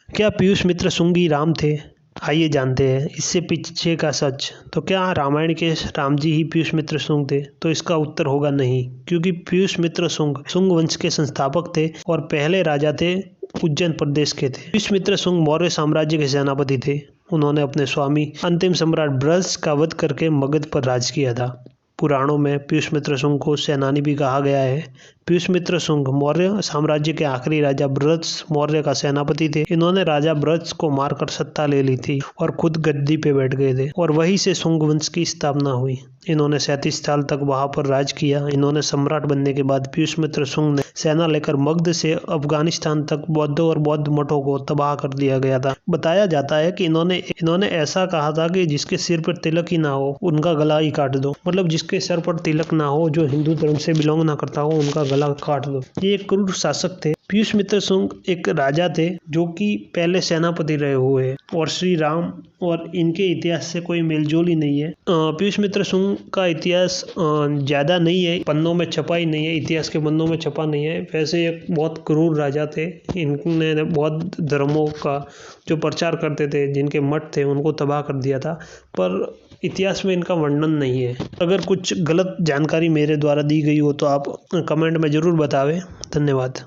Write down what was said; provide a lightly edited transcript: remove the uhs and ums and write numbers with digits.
क्या पीयूष मित्र शुंगी राम थे? आइए जानते हैं इससे पीछे का सच। तो क्या रामायण के राम जी ही पीयूष मित्र शुंग थे? तो इसका उत्तर होगा नहीं, क्योंकि पीयूष मित्र शुंग वंश के संस्थापक थे और पहले राजा थे, उज्जैन प्रदेश के थे। पीयूष मित्र शुंग मौर्य साम्राज्य के सेनापति थे। उन्होंने अपने स्वामी अंतिम सम्राट बृहस्पति का वध करके मगध पर राज किया था। पुराणों में पीयूष मित्र शुंग को सेनानी भी कहा गया है। पीयूष मित्र शुंग मौर्य साम्राज्य के आखिरी राजा बृहस्पति मौर्य का सेनापति थे। इन्होंने राजा बृहस्पति को मारकर सत्ता ले ली थी और खुद गद्दी पे बैठ गए थे और वहीं से शुंग वंश की स्थापना हुई। इन्होंने 37 साल तक वहां पर राज किया। इन्होंने सम्राट बनने के बाद पीयूष मित्र शुंग ने सेना लेकर मगध से अफगानिस्तान तक बौद्धों और बौद्ध मठों को तबाह कर दिया गया था। बताया जाता है कि इन्होंने ऐसा कहा था कि जिसके सिर पर तिलक ही ना हो उनका गला ही काट दो। मतलब जिसके सर पर तिलक ना हो, जो हिंदू धर्म से बिलोंग ना करता हो, उनका गला काट दो। ये एक क्रूर शासक थे। पीयूष मित्र शुंग एक राजा थे जो कि पहले सेनापति रहे हुए हैं और श्री राम और इनके इतिहास से कोई मेलजोल ही नहीं है। पीयूष मित्र शुंग का इतिहास ज़्यादा नहीं है, पन्नों में छपा ही नहीं है, इतिहास के पन्नों में छपा नहीं है। वैसे एक बहुत क्रूर राजा थे। इनने बौद्ध धर्मों का जो प्रचार करते थे, जिनके मठ थे, उनको तबाह कर दिया था, पर इतिहास में इनका वर्णन नहीं है। अगर कुछ गलत जानकारी मेरे द्वारा दी गई हो तो आप कमेंट में ज़रूर बतावें। धन्यवाद।